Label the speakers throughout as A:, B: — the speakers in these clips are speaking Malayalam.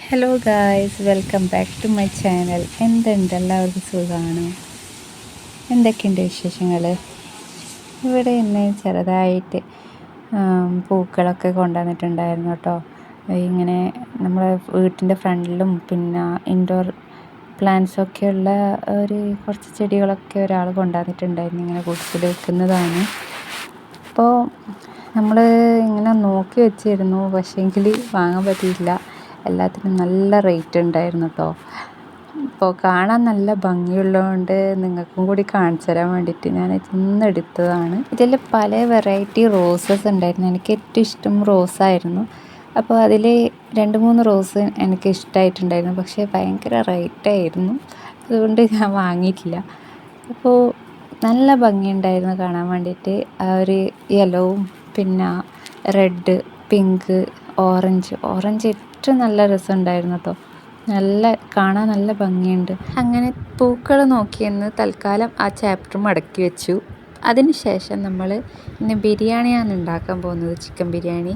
A: Hello guys, welcome back to my channel. എന്തുണ്ട്, എല്ലാവർക്കും സുഖമാണ്? എന്തൊക്കെയുണ്ട് വിശേഷങ്ങൾ? ഇവിടെ ഇന്ന് ചെറുതായിട്ട് പൂക്കളൊക്കെ കൊണ്ടുവന്നിട്ടുണ്ടായിരുന്നു കേട്ടോ. ഇങ്ങനെ നമ്മളെ വീട്ടിൻ്റെ ഫ്രണ്ടിലും പിന്നെ ഇൻഡോർ പ്ലാന്റ്സൊക്കെയുള്ള കുറച്ച് ചെടികളൊക്കെ ഒരാൾ കൊണ്ടുവന്നിട്ടുണ്ടായിരുന്നു. ഇങ്ങനെ കൂട്ടത്തിൽ വെക്കുന്നതാണ്. അപ്പോൾ നമ്മൾ ഇങ്ങനെ നോക്കി വെച്ചിരുന്നു, പക്ഷേങ്കിൽ വാങ്ങാൻ പറ്റിയില്ല. എല്ലാത്തിനും നല്ല റേറ്റ് ഉണ്ടായിരുന്നു കേട്ടോ. ഇപ്പോൾ കാണാൻ നല്ല ഭംഗിയുള്ളതുകൊണ്ട് നിങ്ങൾക്കും കൂടി കാണിച്ചു തരാൻ വേണ്ടിയിട്ട് ഞാൻ ഇന്ന് എടുത്തതാണ്. ഇതിൽ പല വെറൈറ്റി റോസസ് ഉണ്ടായിരുന്നു. എനിക്ക് ഏറ്റവും ഇഷ്ടം റോസായിരുന്നു. അപ്പോൾ അതിൽ 2-3 റോസ് എനിക്ക് ഇഷ്ടമായിട്ടുണ്ടായിരുന്നു, പക്ഷേ ഭയങ്കര റേറ്റായിരുന്നു. അതുകൊണ്ട് ഞാൻ വാങ്ങിയിട്ടില്ല. അപ്പോൾ നല്ല ഭംഗിയുണ്ടായിരുന്നു കാണാൻ വേണ്ടിയിട്ട്. ആ ഒരു യെല്ലോവും പിന്നെ റെഡ്, പിങ്ക്, ഓറഞ്ച് ഏറ്റവും നല്ല രസമുണ്ടായിരുന്നു കേട്ടോ. കാണാൻ നല്ല ഭംഗിയുണ്ട്. അങ്ങനെ പൂക്കൾ നോക്കിയെന്ന് തൽക്കാലം ആ ചാപ്റ്റർ മടക്കി വെച്ചു. അതിനുശേഷം നമ്മൾ ഇന്ന് ബിരിയാണിയാണ് ഉണ്ടാക്കാൻ പോകുന്നത്, ചിക്കൻ ബിരിയാണി.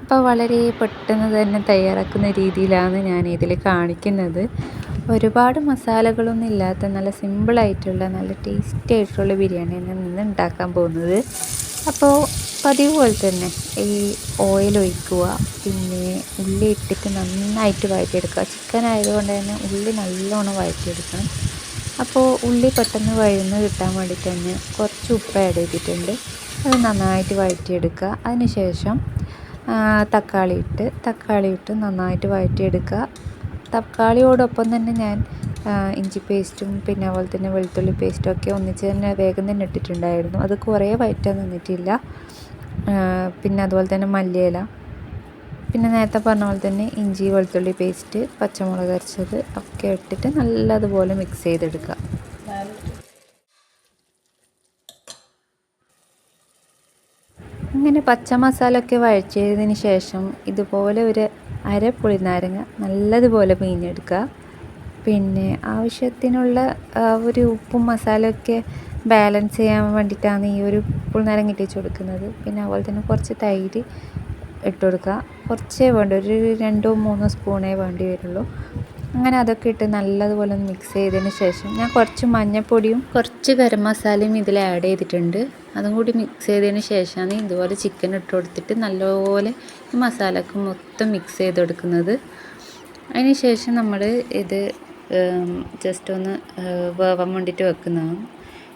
A: അപ്പോൾ വളരെ പെട്ടെന്ന് തന്നെ തയ്യാറാക്കുന്ന രീതിയിലാണ് ഞാൻ ഇതിൽ കാണിക്കുന്നത്. ഒരുപാട് മസാലകളൊന്നും ഇല്ലാത്ത നല്ല സിമ്പിളായിട്ടുള്ള നല്ല ടേസ്റ്റി ആയിട്ടുള്ള ബിരിയാണിയാണ് ഇന്ന് ഉണ്ടാക്കാൻ പോകുന്നത്. അപ്പോൾ പതിവ് പോലെ തന്നെ ഈ ഓയിൽ ഒഴിക്കുക, പിന്നെ ഉള്ളി ഇട്ടിട്ട് നന്നായിട്ട് വഴറ്റിയെടുക്കുക. ചിക്കൻ ആയതുകൊണ്ട് തന്നെ ഉള്ളി നല്ലോണം വഴറ്റിയെടുക്കണം. അപ്പോൾ ഉള്ളി പെട്ടെന്ന് വഴന്ന് കിട്ടാൻ വേണ്ടിയിട്ട് തന്നെ കുറച്ച് ഉപ്പ് ആഡ് ചെയ്തിട്ടുണ്ട്. അത് നന്നായിട്ട് വഴറ്റിയെടുക്കുക. അതിനുശേഷം തക്കാളി ഇട്ട് നന്നായിട്ട് വഴറ്റിയെടുക്കുക. തക്കാളിയോടൊപ്പം തന്നെ ഞാൻ ഇഞ്ചി പേസ്റ്റും പിന്നെ അതുപോലെ തന്നെ വെളുത്തുള്ളി പേസ്റ്റും ഒക്കെ ഒന്നിച്ച് തന്നെ വേഗം തന്നെ ഇട്ടിട്ടുണ്ടായിരുന്നു. അത് കുറേ വഴറ്റാൻ നിന്നിട്ടില്ല. പിന്നെ അതുപോലെ തന്നെ മല്ലിയില, പിന്നെ നേരത്തെ പറഞ്ഞ പോലെ തന്നെ ഇഞ്ചി വെളുത്തുള്ളി പേസ്റ്റ്, പച്ചമുളക് അരച്ചത് ഒക്കെ ഇട്ടിട്ട് നല്ലതുപോലെ മിക്സ് ചെയ്തെടുക്കുക. അങ്ങനെ പച്ച മസാല ഒക്കെ വഴറ്റിയതിന് ശേഷം ഇതുപോലെ ഒരു പുളിനാരങ്ങ നല്ലതുപോലെ പിഴിഞ്ഞെടുക്കുക. പിന്നെ ആവശ്യത്തിനുള്ള ഒരു ഉപ്പും മസാലയൊക്കെ ബാലൻസ് ചെയ്യാൻ വേണ്ടിയിട്ടാണ് ഈ ഒരു പുളിനാരങ്ങ ഇട്ട് കൊടുക്കുന്നത്. പിന്നെ അതുപോലെ തന്നെ കുറച്ച് തൈര് ഇട്ട് കൊടുക്കുക. കുറച്ചേ വേണ്ട, ഒരു 2-3 സ്പൂണേ വേണ്ടി വരുള്ളൂ. അങ്ങനെ അതൊക്കെ ഇട്ട് നല്ലതുപോലെ ഒന്ന് മിക്സ് ചെയ്തതിന് ശേഷം ഞാൻ കുറച്ച് മഞ്ഞൾപ്പൊടിയും കുറച്ച് ഗരം മസാലയും ഇതിൽ ആഡ് ചെയ്തിട്ടുണ്ട്. അതും കൂടി മിക്സ് ചെയ്തതിന് ശേഷമാണ് ഇതുപോലെ ചിക്കൻ ഇട്ട് കൊടുത്തിട്ട് നല്ലപോലെ ഈ മസാലക്ക് മൊത്തം മിക്സ് ചെയ്ത് കൊടുക്കുന്നത്. അതിന് ശേഷം നമ്മൾ ഇത് ജസ്റ്റ് ഒന്ന് വേവാൻ വേണ്ടിയിട്ട് വെക്കുന്നതാണ്.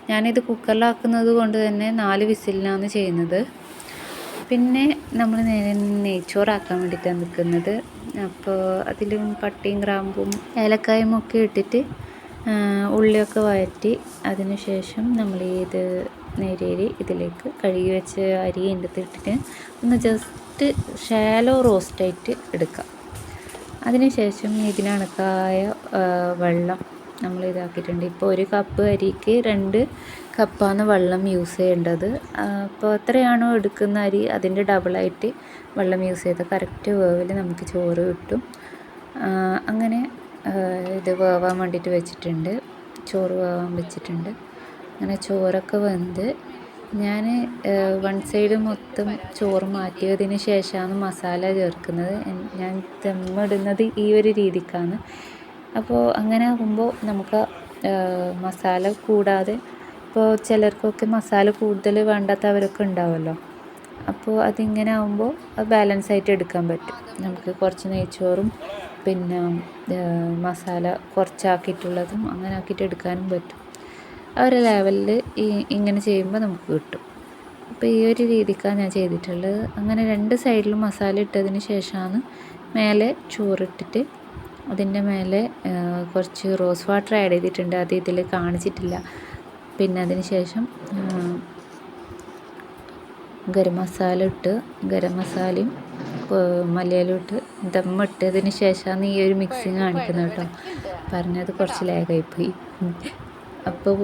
A: ഞാനിത് കുക്കറിലാക്കുന്നത് കൊണ്ട് തന്നെ 4 വിസിലിനാണ് ചെയ്യുന്നത്. പിന്നെ നമ്മൾ നെയ്ച്ചോറാക്കാൻ വേണ്ടിയിട്ടാണ് നിൽക്കുന്നത്. അപ്പോൾ അതിലും പട്ടയും ഗ്രാമ്പും ഏലക്കായും ഒക്കെ ഇട്ടിട്ട് ഉള്ളിയൊക്കെ വഴറ്റി അതിന് ശേഷം നമ്മൾ ഇത് നേരിയരി ഇതിലേക്ക് കഴുകി വെച്ച അരി അതിൻ്റെ ഇട്ടിട്ട് ഒന്ന് ജസ്റ്റ് ഷാലോ റോസ്റ്റായിട്ട് എടുക്കാം. അതിനുശേഷം ഇതിനണക്കായ വെള്ളം നമ്മൾ ഇതാക്കിയിട്ടുണ്ട്. ഇപ്പോൾ 1 കപ്പ് അരിക്ക് 2 കപ്പാണ് വെള്ളം യൂസ് ചെയ്യേണ്ടത്. അപ്പോൾ എത്രയാണോ എടുക്കുന്ന അരി അതിൻ്റെ ഡബിളായിട്ട് വെള്ളം യൂസ് ചെയ്ത് കറക്റ്റ് വേവിൽ നമുക്ക് ചോറ് കിട്ടും. അങ്ങനെ ഇത് വേവാൻ വേണ്ടിയിട്ട് വെച്ചിട്ടുണ്ട്. ചോറ് വേവാൻ വെച്ചിട്ടുണ്ട്. അങ്ങനെ ചോറൊക്കെ വെന്ത് ഞാൻ 1 സൈഡ് മൊത്തം ചോറ് മാറ്റിയതിന് ശേഷമാണ് മസാല ചേർക്കുന്നത്. ഞാൻ ദമ്മിടുന്നത് ഈ ഒരു രീതിക്കാണ്. അപ്പോൾ അങ്ങനെ ആകുമ്പോൾ നമുക്ക് മസാല കൂടാതെ, ഇപ്പോൾ ചിലർക്കൊക്കെ മസാല കൂടുതൽ വേണ്ടാത്തവരൊക്കെ ഉണ്ടാവുമല്ലോ. അപ്പോൾ അതിങ്ങനെ ആകുമ്പോൾ ബാലൻസ് ആയിട്ട് എടുക്കാൻ പറ്റും. നമുക്ക് കുറച്ച് നെയ്ച്ചോറും പിന്നെ മസാല കുറച്ചാക്കിയിട്ടുള്ളതും അങ്ങനെ ആക്കിയിട്ട് എടുക്കാനും പറ്റും. ആ ഒരു ലെവലിൽ ഇങ്ങനെ ചെയ്യുമ്പോൾ നമുക്ക് കിട്ടും. അപ്പോൾ ഈ ഒരു രീതിക്കാണ് ഞാൻ ചെയ്തിട്ടുള്ളത്. അങ്ങനെ 2 സൈഡിലും മസാല ഇട്ടതിന് ശേഷമാണ് മേലെ ചോറിട്ടിട്ട് അതിൻ്റെ മേലെ കുറച്ച് റോസ് വാട്ടർ ആഡ് ചെയ്തിട്ടുണ്ട്. അത് ഇതിൽ കാണിച്ചിട്ടില്ല. പിന്നെ അതിന് ശേഷം ഗരം മസാലയും മല്ലിയിലും ഇട്ട് ദമ്മിട്ടതിന് ശേഷമാണ് ഈ ഒരു മിക്സിങ് കാണിക്കുന്നത് കേട്ടോ. പറഞ്ഞത് കുറച്ച് ലാഗായിപ്പോയി. അപ്പോൾ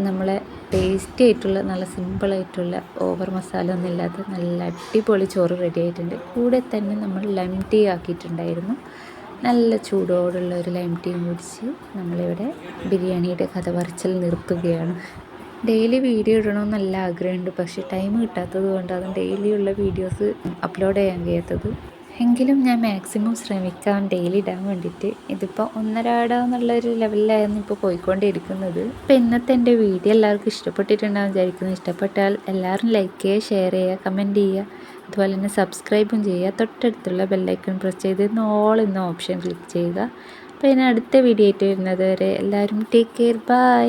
A: നമ്മളെ ടേസ്റ്റി ആയിട്ടുള്ള നല്ല സിമ്പിളായിട്ടുള്ള ഓവർ മസാല ഒന്നും ഇല്ലാത്ത നല്ല അടിപൊളി ചോറ് റെഡി ആയിട്ടുണ്ട്. കൂടെ തന്നെ നമ്മൾ ലൈം ടീ ആക്കിയിട്ടുണ്ടായിരുന്നു. നല്ല ചൂടോടുള്ള ഒരു ലൈം ടീയും കുടിച്ച് നമ്മളിവിടെ ബിരിയാണിയുടെ കഥ പറച്ചിൽ നിർത്തുകയാണ്. ഡെയിലി വീഡിയോ ഇടണമെന്ന് നല്ല ആഗ്രഹമുണ്ട്, പക്ഷേ ടൈം കിട്ടാത്തത് കൊണ്ടാണ് ഡെയിലിയുള്ള വീഡിയോസ് അപ്ലോഡ് ചെയ്യാൻ കഴിയാത്തത്. എങ്കിലും ഞാൻ മാക്സിമം ശ്രമിക്കാം ഡെയിലി ഇടാൻ വേണ്ടിയിട്ട്. ഇതിപ്പോൾ ഒന്നരാടാന്നുള്ളൊരു ലെവലിലായിരുന്നു ഇപ്പോൾ പോയിക്കൊണ്ടിരിക്കുന്നത്. അപ്പോൾ ഇന്നത്തെ എൻ്റെ വീഡിയോ എല്ലാവർക്കും ഇഷ്ടപ്പെട്ടിട്ടുണ്ടാകും വിചാരിക്കുന്നു. ഇഷ്ടപ്പെട്ടാൽ എല്ലാവരും ലൈക്ക് ചെയ്യുക, ഷെയർ ചെയ്യുക, കമൻറ്റ് ചെയ്യുക, അതുപോലെ തന്നെ സബ്സ്ക്രൈബും ചെയ്യുക. തൊട്ടടുത്തുള്ള ബെല്ലൈക്കൺ പ്രസ് ചെയ്ത് ഓൾ എന്ന ഓപ്ഷൻ ക്ലിക്ക് ചെയ്യുക. അപ്പോൾ ഇനി അടുത്ത വീഡിയോ ആയിട്ട് വരുന്നത് വരെ എല്ലാവരും ടേക്ക് കെയർ, ബൈ.